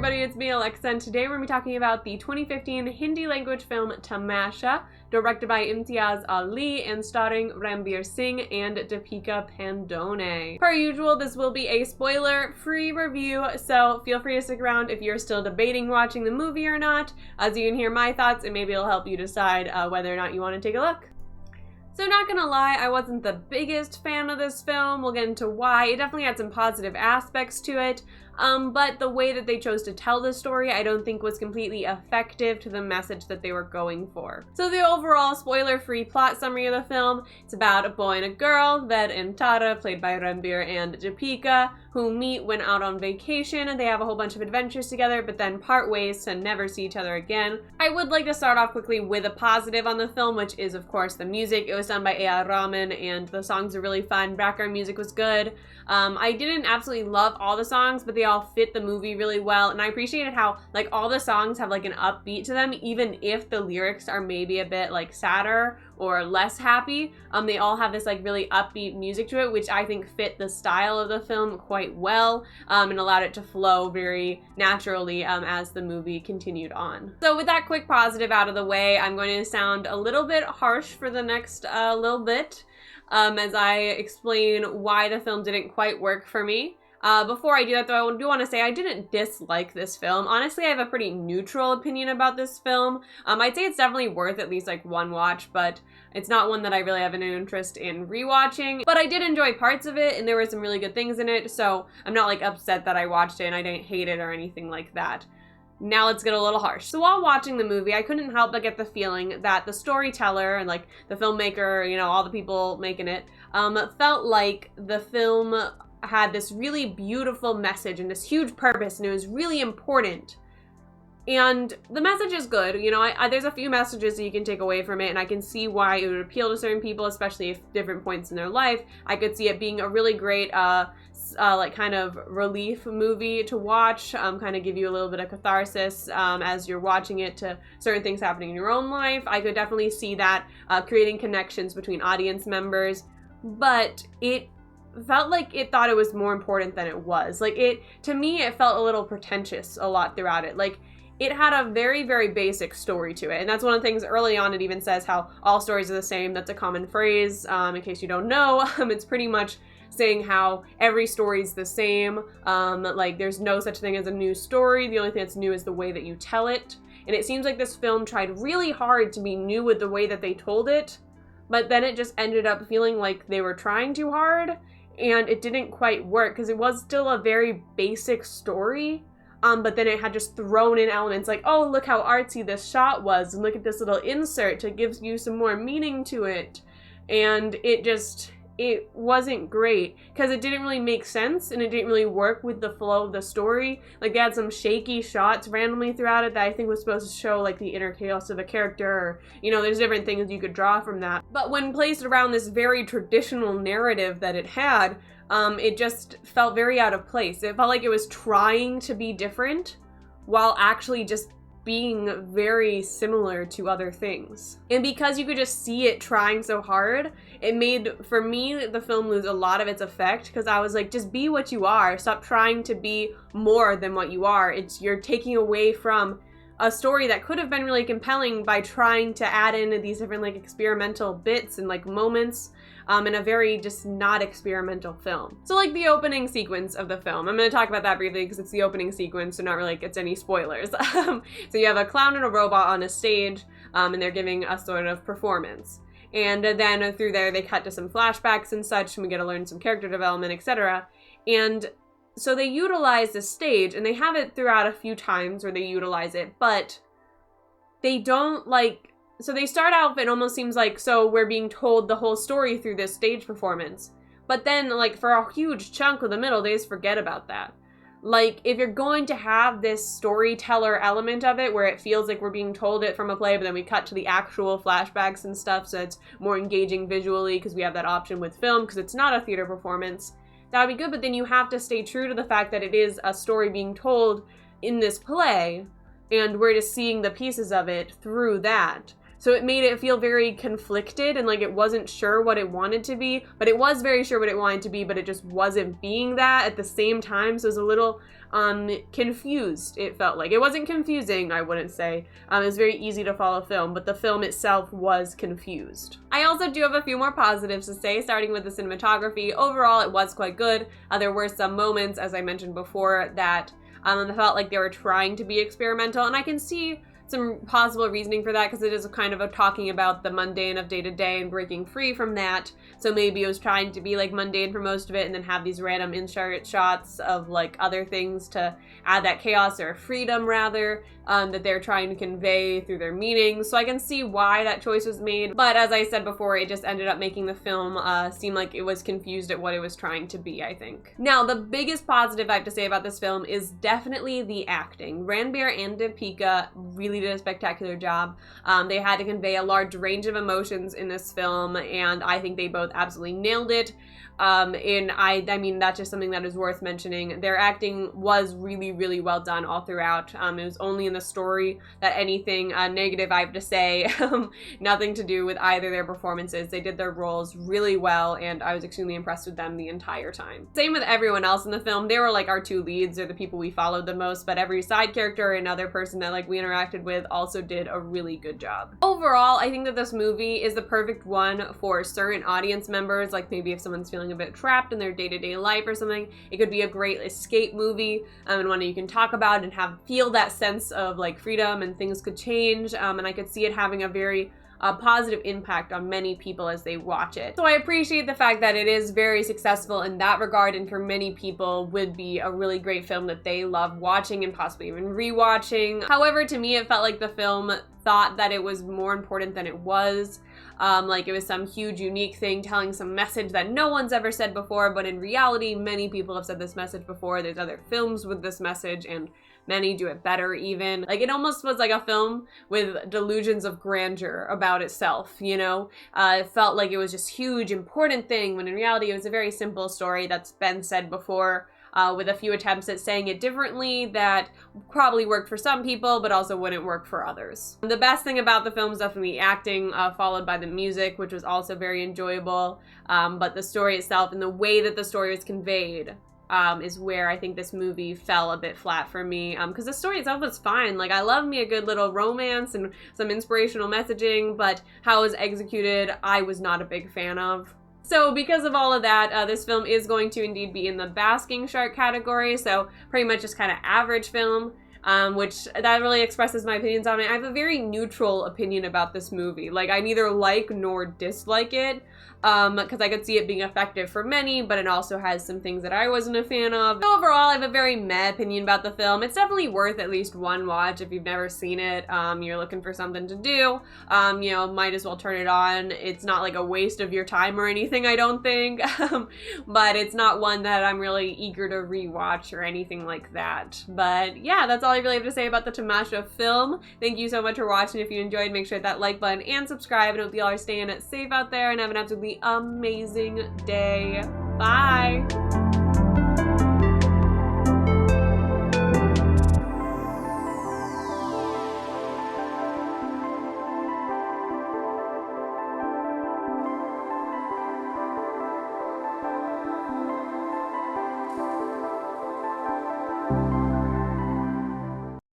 everybody, it's me Alexa, and today we're going to be talking about the 2015 Hindi language film Tamasha, directed by Imtiaz Ali and starring Ranveer Singh and Deepika Padukone. Per usual, this will be a spoiler-free review, so feel free to stick around if you're still debating watching the movie or not, as you can hear my thoughts and maybe it'll help you decide whether or not you want to take a look. So not gonna lie, I wasn't the biggest fan of this film. We'll get into why. It definitely had some positive aspects to it, but the way that they chose to tell the story I don't think was completely effective to the message that they were going for. So the overall spoiler-free plot summary of the film, it's about a boy and a girl, Ved and Tara, played by Ranveer and Deepika, who meet when out on vacation, and they have a whole bunch of adventures together, but then part ways to never see each other again. I would like to start off quickly with a positive on the film, which is, of course, the music. It was done by A.R. Rahman, and the songs are really fun. Background music was good. I didn't absolutely love all the songs, but they all fit the movie really well, and I appreciated how, like, all the songs have, like, an upbeat to them, even if the lyrics are maybe a bit, like, sadder or less happy. They all have this, like, really upbeat music to it, which I think fit the style of the film quite well, and allowed it to flow very naturally as the movie continued on. So with that quick positive out of the way, I'm going to sound a little bit harsh for the next little bit, as I explain why the film didn't quite work for me. Before I do that, though, I do want to say I didn't dislike this film. Honestly, I have a pretty neutral opinion about this film. I'd say it's definitely worth at least like one watch, but it's not one that I really have an interest in rewatching. But I did enjoy parts of it, and there were some really good things in it, so I'm not like upset that I watched it and I didn't hate it or anything like that. Now let's get a little harsh. So while watching the movie, I couldn't help but get the feeling that the storyteller and like the filmmaker, you know, all the people making it, felt like the film had this really beautiful message and this huge purpose, and it was really important. And the message is good, you know, there's a few messages that you can take away from it, and I can see why it would appeal to certain people, especially at different points in their life. I could see it being a really great, like kind of relief movie to watch, kind of give you a little bit of catharsis as you're watching it to certain things happening in your own life. I could definitely see that creating connections between audience members, but it felt like it thought it was more important than it was. Like, to me, it felt a little pretentious a lot throughout it. Like, it had a very, very basic story to it. And that's one of the things early on. It even says how all stories are the same. That's a common phrase. In case you don't know, it's pretty much saying how every story is the same. Like, there's no such thing as a new story. The only thing that's new is the way that you tell it. And it seems like this film tried really hard to be new with the way that they told it, but then it just ended up feeling like they were trying too hard, and it didn't quite work because it was still a very basic story. But then it had just thrown in elements like, oh, look how artsy this shot was, and look at this little insert, it gives you some more meaning to it. And it wasn't great because it didn't really make sense, and it didn't really work with the flow of the story. Like, they had some shaky shots randomly throughout it that I think was supposed to show like the inner chaos of a character, or, you know, there's different things you could draw from that. But when placed around this very traditional narrative that it had, it just felt very out of place. It felt like it was trying to be different while actually just being very similar to other things. And because you could just see it trying so hard, it made, for me, the film lose a lot of its effect, because I was like, just be what you are. Stop trying to be more than what you are. You're taking away from a story that could have been really compelling by trying to add in these different like experimental bits and like moments in a very just not experimental film. So like the opening sequence of the film, I'm going to talk about that briefly because it's the opening sequence, so not really like it's any spoilers. So you have a clown and a robot on a stage, and they're giving a sort of performance. And then through there they cut to some flashbacks and such, and we get to learn some character development, etc. And so they utilize the stage, and they have it throughout a few times where they utilize it, but they don't like, so they start out, it almost seems like, so we're being told the whole story through this stage performance. But then, like, for a huge chunk of the middle, they just forget about that. Like, if you're going to have this storyteller element of it, where it feels like we're being told it from a play, but then we cut to the actual flashbacks and stuff, so it's more engaging visually, because we have that option with film, because it's not a theater performance, that would be good, but then you have to stay true to the fact that it is a story being told in this play, and we're just seeing the pieces of it through that. So it made it feel very conflicted and like it wasn't sure what it wanted to be, but it was very sure what it wanted to be, but it just wasn't being that at the same time. So it was a little confused, it felt like. It wasn't confusing, I wouldn't say. It was very easy to follow film, but the film itself was confused. I also do have a few more positives to say, starting with the cinematography. Overall, it was quite good. There were some moments, as I mentioned before, that I felt like they were trying to be experimental, and I can see some possible reasoning for that because it is kind of talking about the mundane of day-to-day and breaking free from that. So maybe it was trying to be like mundane for most of it and then have these random insert shots of like other things to add that chaos or freedom rather that they're trying to convey through their meanings. So I can see why that choice was made, but as I said before, it just ended up making the film seem like it was confused at what it was trying to be, I think. Now, the biggest positive I have to say about this film is definitely the acting. Ranbir and Deepika really did a spectacular job. They had to convey a large range of emotions in this film, and I think they both absolutely nailed it. And I mean, that's just something that is worth mentioning. Their acting was really, really well done all throughout. It was only in the story that anything negative I have to say. Nothing to do with either their performances. They did their roles really well, and I was extremely impressed with them the entire time. Same with everyone else in the film. They were like our two leads, or the people we followed the most, but every side character and other person that like we interacted with also did a really good job. Overall, I think that this movie is the perfect one for certain audience members, like maybe if someone's feeling a bit trapped in their day-to-day life or something. It could be a great escape movie, and one that you can talk about and feel that sense of like freedom and things could change, and I could see it having a very positive impact on many people as they watch it. So I appreciate the fact that it is very successful in that regard, and for many people would be a really great film that they love watching and possibly even rewatching. However, to me, it felt like the film thought that it was more important than it was. Like it was some huge unique thing telling some message that no one's ever said before, but in reality, many people have said this message before. There's other films with this message, and many do it better even. Like it almost was like a film with delusions of grandeur about itself, you know? It felt like it was just huge, important thing, when in reality it was a very simple story that's been said before. With a few attempts at saying it differently that probably worked for some people, but also wouldn't work for others. The best thing about the film is definitely the acting, followed by the music, which was also very enjoyable. But the story itself and the way that the story was conveyed is where I think this movie fell a bit flat for me, because the story itself was fine. Like, I love me a good little romance and some inspirational messaging, but how it was executed, I was not a big fan of. So because of all of that, this film is going to indeed be in the basking shark category, so pretty much just kind of average film, which that really expresses my opinions on it. I have a very neutral opinion about this movie. Like, I neither like nor dislike it, because I could see it being effective for many, but it also has some things that I wasn't a fan of. So overall, I have a very meh opinion about the film. It's definitely worth at least one watch if you've never seen it. You're looking for something to do, you know, might as well turn it on. It's not like a waste of your time or anything, I don't think, but it's not one that I'm really eager to rewatch or anything like that. But yeah, that's all I really have to say about the Tamasha film. Thank you so much for watching. If you enjoyed, make sure to hit that like button and subscribe, and hope you all are staying safe out there and have an absolutely amazing day. Bye!